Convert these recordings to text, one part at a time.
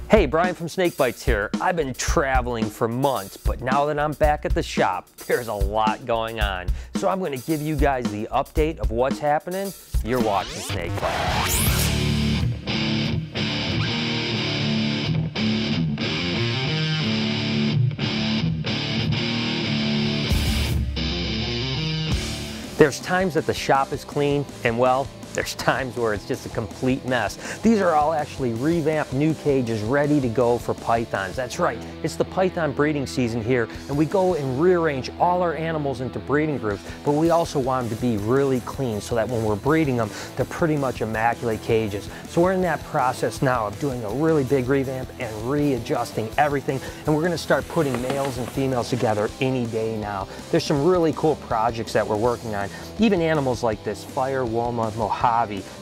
Hey, Brian from SnakeBytes here. I've been traveling for months, but now that I'm back at the shop, there's a lot going on. So I'm going to give you guys the update of what's happening. You're watching SnakeBytes. There's times that the shop is clean, and well, there's times where it's just a complete mess. These are all actually revamped new cages ready to go for pythons. That's right, it's the python breeding season here, and we go and rearrange all our animals into breeding groups, but we also want them to be really clean so that when we're breeding them, they're pretty much immaculate cages. So we're in that process now of doing a really big revamp and readjusting everything, and we're gonna start putting males and females together any day now. There's some really cool projects that we're working on, even animals like this fire Walnut Python.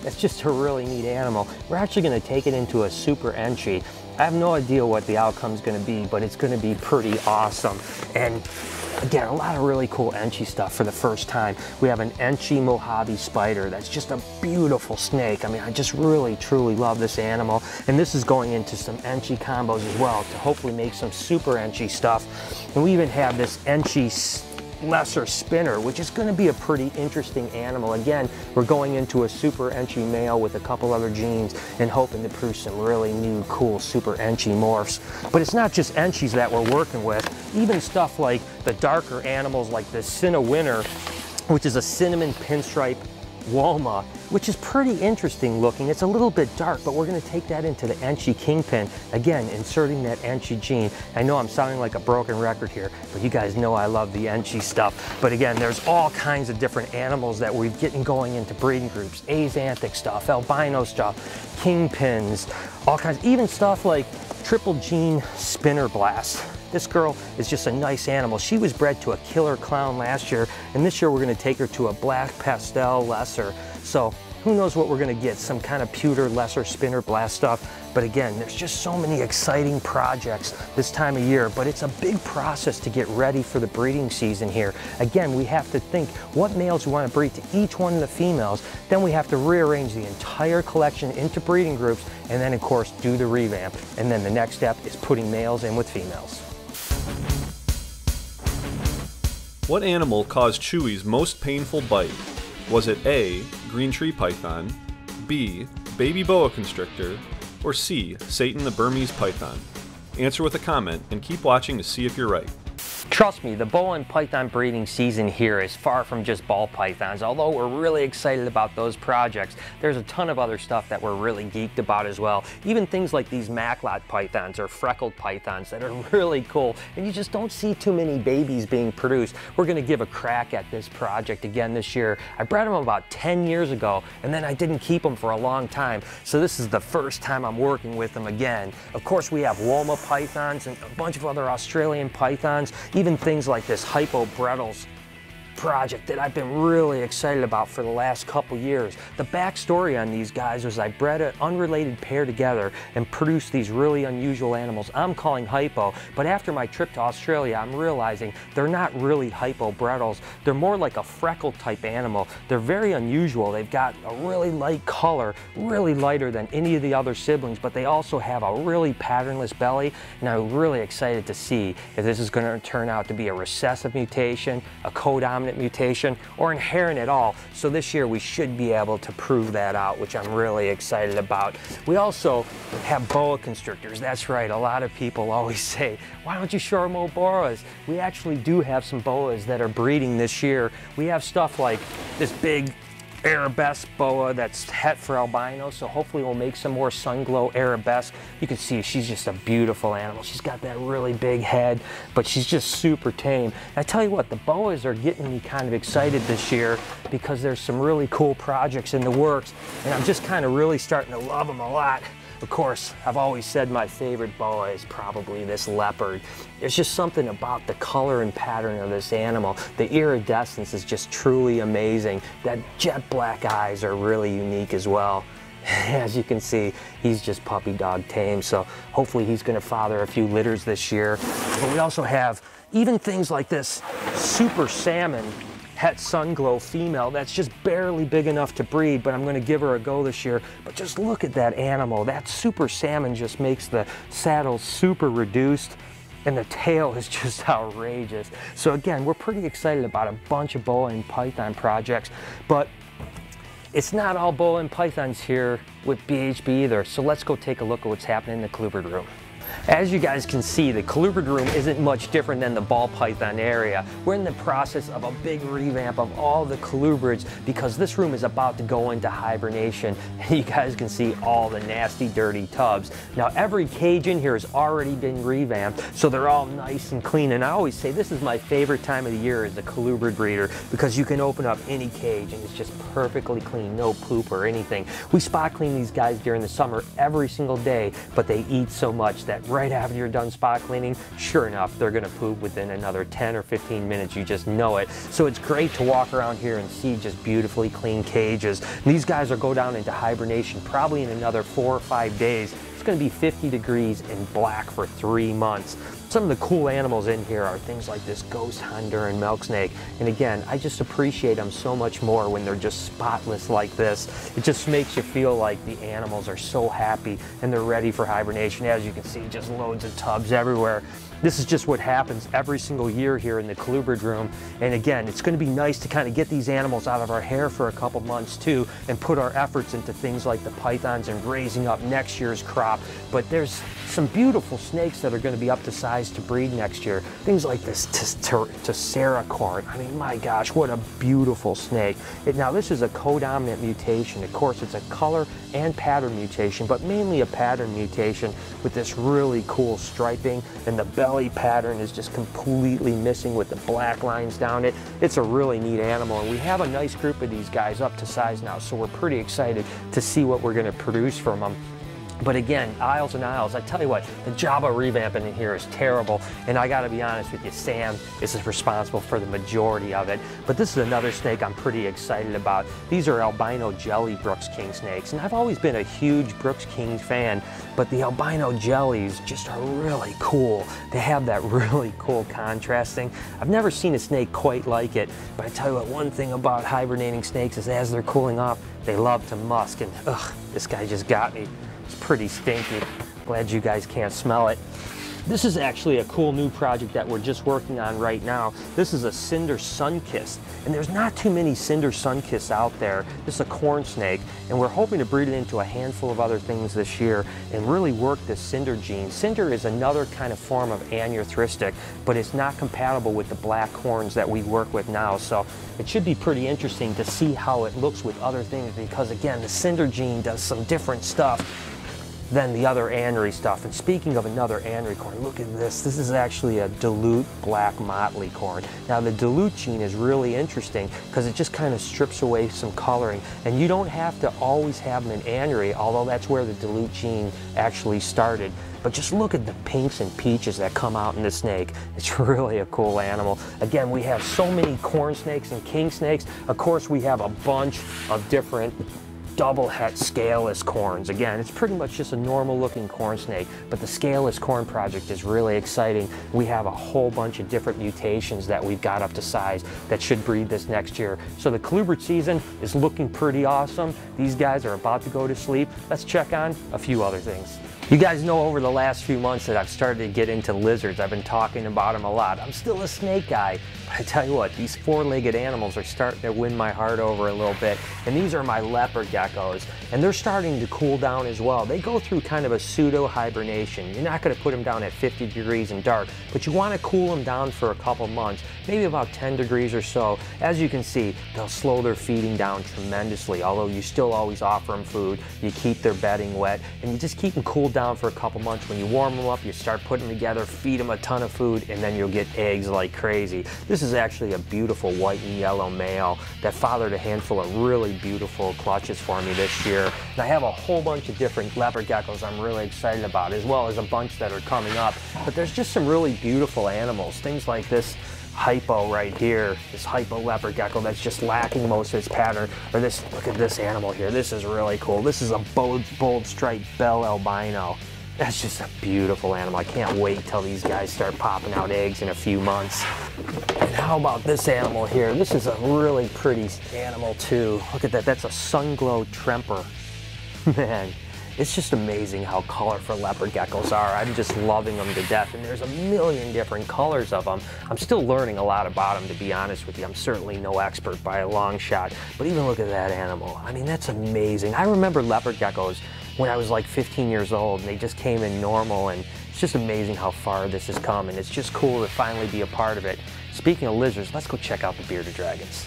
That's just a really neat animal. We're actually going to take it into a super entry. I have no idea what the outcome's going to be, but it's going to be pretty awesome. And again, a lot of really cool entry stuff for the first time. We have an entry Mojave spider that's just a beautiful snake. I mean, I just really, truly love this animal. And this is going into some entry combos as well to hopefully make some super entry stuff. And we even have this entry lesser spinner, which is going to be a pretty interesting animal. Again, we're going into a super entry male with a couple other genes and hoping to produce some really new cool super entry morphs. But it's not just entries that we're working with, even stuff like the darker animals like the Winter, which is a cinnamon pinstripe Walma, which is pretty interesting looking. It's a little bit dark, but we're going to take that into the Enchi Kingpin, again inserting that Enchi gene. I know I'm sounding like a broken record here, but you guys know I love the Enchi stuff. But again, there's all kinds of different animals that we're getting going into breeding groups, axanthic stuff, albino stuff, kingpins, all kinds, even stuff like triple gene spinner blast. This girl is just a nice animal. She was bred to a killer clown last year, and this year we're going to take her to a black pastel lesser. So who knows what we're going to get, some kind of pewter lesser spinner blast stuff. But again, there's just so many exciting projects this time of year, but it's a big process to get ready for the breeding season here. Again, we have to think what males we want to breed to each one of the females. Then we have to rearrange the entire collection into breeding groups, and then of course do the revamp. And then the next step is putting males in with females. What animal caused Chewy's most painful bite? Was it A, green tree python, B, baby boa constrictor, or C, Satan the Burmese python? Answer with a comment and keep watching to see if you're right. Trust me, the boa and python breeding season here is far from just ball pythons. Although we're really excited about those projects, there's a ton of other stuff that we're really geeked about as well. Even things like these Macklot pythons or freckled pythons that are really cool, and you just don't see too many babies being produced. We're going to give a crack at this project again this year. I bred them about 10 years ago, and then I didn't keep them for a long time, so this is the first time I'm working with them again. Of course, we have Walnut Pythons and a bunch of other Australian pythons, even things like this Hypobrettles project that I've been really excited about for the last couple years. The backstory on these guys was I bred an unrelated pair together and produced these really unusual animals I'm calling hypo, but after my trip to Australia I'm realizing they're not really Hypobrettles. They're more like a freckle type animal. They're very unusual. They've got a really light color, really lighter than any of the other siblings, but they also have a really patternless belly, and I'm really excited to see if this is going to turn out to be a recessive mutation, a codominant mutation, or inherent at all. So this year we should be able to prove that out, which I'm really excited about. We also have boa constrictors. That's right, a lot of people always say, why don't you show more boas? We actually do have some boas that are breeding this year. We have stuff like this big arabesque boa that's het for albino, so hopefully we'll make some more sun glow arabesque. You can see she's just a beautiful animal. She's got that really big head, but she's just super tame. And I tell you what, the boas are getting me kind of excited this year because there's some really cool projects in the works, and I'm just kind of really starting to love them a lot. Of course, I've always said my favorite boa is probably this leopard. There's just something about the color and pattern of this animal. The iridescence is just truly amazing. That jet black eyes are really unique as well. As you can see, he's just puppy dog tame, so hopefully he's going to father a few litters this year. But we also have even things like this super salmon het sunglow female that's just barely big enough to breed, but I'm going to give her a go this year. But just look at that animal. That super salmon just makes the saddle super reduced, and the tail is just outrageous. So again, we're pretty excited about a bunch of boa and python projects, but it's not all boa and pythons here with BHB either. So let's go take a look at what's happening in the colubrid room. As you guys can see, the colubrid room isn't much different than the ball python area. We're in the process of a big revamp of all the colubrids because this room is about to go into hibernation. You guys can see all the nasty, dirty tubs. Now, every cage in here has already been revamped, so they're all nice and clean. And I always say this is my favorite time of the year as a colubrid breeder because you can open up any cage and it's just perfectly clean, no poop or anything. We spot clean these guys during the summer every single day, but they eat so much that right after you're done spot cleaning, sure enough, they're gonna poop within another 10 or 15 minutes. You just know it. So it's great to walk around here and see just beautifully clean cages. And these guys will go down into hibernation probably in another 4 or 5 days. It's gonna be 50 degrees and black for 3 months. Some of the cool animals in here are things like this ghost Honduran milk snake. And again, I just appreciate them so much more when they're just spotless like this. It just makes you feel like the animals are so happy and they're ready for hibernation. As you can see, just loads of tubs everywhere. This is just what happens every single year here in the colubrid room. And again, it's going to be nice to kind of get these animals out of our hair for a couple months too and put our efforts into things like the pythons and raising up next year's crop. But there's some beautiful snakes that are going to be up to size to breed next year. Things like this Tesseracorn. I mean, my gosh, what a beautiful snake. Now, this is a codominant mutation. Of course, it's a color and pattern mutation, but mainly a pattern mutation with this really cool striping, and the belly pattern is just completely missing with the black lines down it. It's a really neat animal, and we have a nice group of these guys up to size now, so we're pretty excited to see what we're going to produce from them. But again, aisles and aisles, I tell you what, the job of revamping in here is terrible, and I gotta be honest with you, Sam is responsible for the majority of it. But this is another snake I'm pretty excited about. These are albino jelly Brooks King snakes, and I've always been a huge Brooks King fan, but the albino jellies just are really cool. They have that really cool contrasting. I've never seen a snake quite like it, but I tell you what, one thing about hibernating snakes is as they're cooling off, they love to musk, and ugh, this guy just got me. It's pretty stinky. Glad you guys can't smell it. This is actually a cool new project that we're just working on right now. This is a cinder sunkist, and there's not too many cinder sunkists out there. This is a corn snake, and we're hoping to breed it into a handful of other things this year and really work this cinder gene. Cinder is another kind of form of anearthristic, but it's not compatible with the black corns that we work with now. So it should be pretty interesting to see how it looks with other things, because again, the cinder gene does some different stuff than the other anery stuff. And speaking of another anery corn, look at this. This is actually a dilute black motley corn. Now, the dilute gene is really interesting because it just kind of strips away some coloring, and you don't have to always have them in anery, although that's where the dilute gene actually started. But just look at the pinks and peaches that come out in the snake. It's really a cool animal. Again, we have so many corn snakes and king snakes. Of course, we have a bunch of different double het scaleless corns. Again, it's pretty much just a normal looking corn snake, but the scaleless corn project is really exciting. We have a whole bunch of different mutations that we've got up to size that should breed this next year. So the colubrid season is looking pretty awesome. These guys are about to go to sleep. Let's check on a few other things. You guys know over the last few months that I've started to get into lizards. I've been talking about them a lot. I'm still a snake guy, but I tell you what, these four-legged animals are starting to win my heart over a little bit. And these are my leopard geckos, and they're starting to cool down as well. They go through kind of a pseudo hibernation. You're not going to put them down at 50 degrees and dark, but you want to cool them down for a couple months, maybe about 10 degrees or so. As you can see, they'll slow their feeding down tremendously, although you still always offer them food. You keep their bedding wet, and you just keep them cooled down for a couple months. When you warm them up, you start putting them together, feed them a ton of food, and then you'll get eggs like crazy. This is actually a beautiful white and yellow male that fathered a handful of really beautiful clutches for me this year. And I have a whole bunch of different leopard geckos I'm really excited about, as well as a bunch that are coming up. But there's just some really beautiful animals, things like this hypo right here, this hypo leopard gecko that's just lacking most of its pattern. Or this, look at this animal here. This is really cool. This is a bold striped bell albino. That's just a beautiful animal. I can't wait till these guys start popping out eggs in a few months. And how about this animal here? This is a really pretty animal too. Look at that, that's a sun-glow tremper. Man, it's just amazing how colorful leopard geckos are. I'm just loving them to death, and there's a million different colors of them. I'm still learning a lot about them, to be honest with you. I'm certainly no expert by a long shot, but even look at that animal. I mean, that's amazing. I remember leopard geckos when I was like 15 years old, and they just came in normal, and it's just amazing how far this has come, and it's just cool to finally be a part of it. Speaking of lizards, let's go check out the bearded dragons.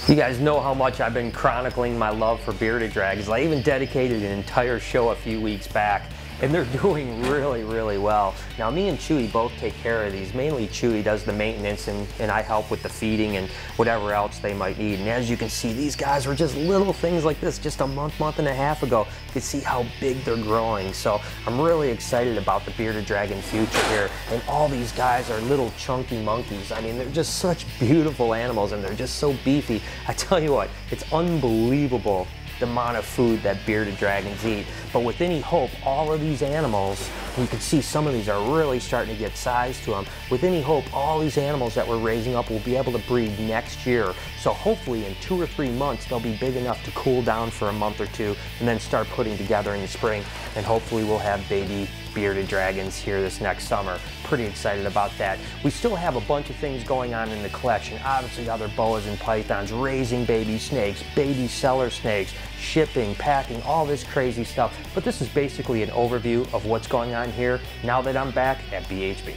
You guys know how much I've been chronicling my love for bearded dragons. I even dedicated an entire show a few weeks back, and they're doing really, really well. Now, me and Chewy both take care of these. Mainly Chewy does the maintenance, and I help with the feeding and whatever else they might need. And as you can see, these guys were just little things like this just a month and a half ago. You can see how big they're growing. So I'm really excited about the bearded dragon future here. And all these guys are little chunky monkeys. I mean, they're just such beautiful animals, and they're just so beefy. I tell you what, it's unbelievable the amount of food that bearded dragons eat. But with any hope, all of these animals, and you can see some of these are really starting to get size to them. With any hope, all these animals that we're raising up will be able to breed next year. So hopefully in 2 or 3 months, they'll be big enough to cool down for a month or two and then start putting together in the spring. And hopefully we'll have baby bearded dragons here this next summer. Pretty excited about that. We still have a bunch of things going on in the collection. Obviously other boas and pythons, raising baby snakes, baby seller snakes, shipping, packing, all this crazy stuff. But this is basically an overview of what's going on here now that I'm back at BHB.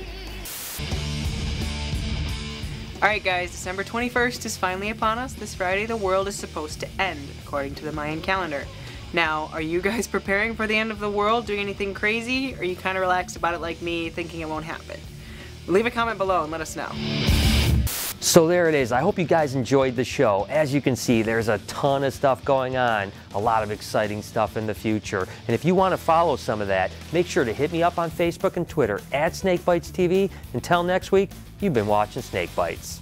Alright guys, December 21st is finally upon us. This Friday the world is supposed to end, according to the Mayan calendar. Now, are you guys preparing for the end of the world, doing anything crazy? Or are you kind of relaxed about it like me, thinking it won't happen? Leave a comment below and let us know. So there it is. I hope you guys enjoyed the show. As you can see, there's a ton of stuff going on, a lot of exciting stuff in the future. And if you want to follow some of that, make sure to hit me up on Facebook and Twitter at SnakeBytesTV. Until next week, you've been watching Snake Bites.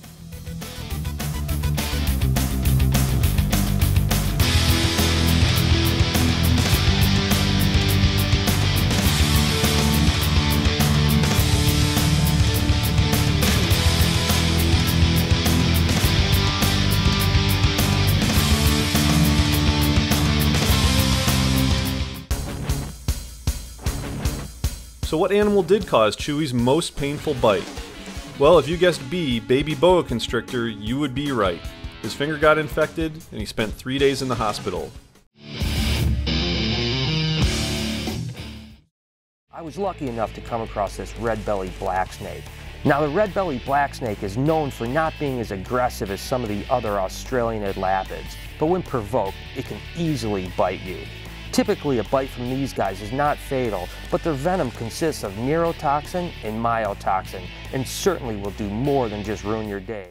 So what animal did cause Chewy's most painful bite? Well, if you guessed B, baby boa constrictor, you would be right. His finger got infected, and he spent 3 days in the hospital. I was lucky enough to come across this red-bellied black snake. Now, the red-bellied black snake is known for not being as aggressive as some of the other Australian elapids, but when provoked, it can easily bite you. Typically, a bite from these guys is not fatal, but their venom consists of neurotoxin and myotoxin, and certainly will do more than just ruin your day.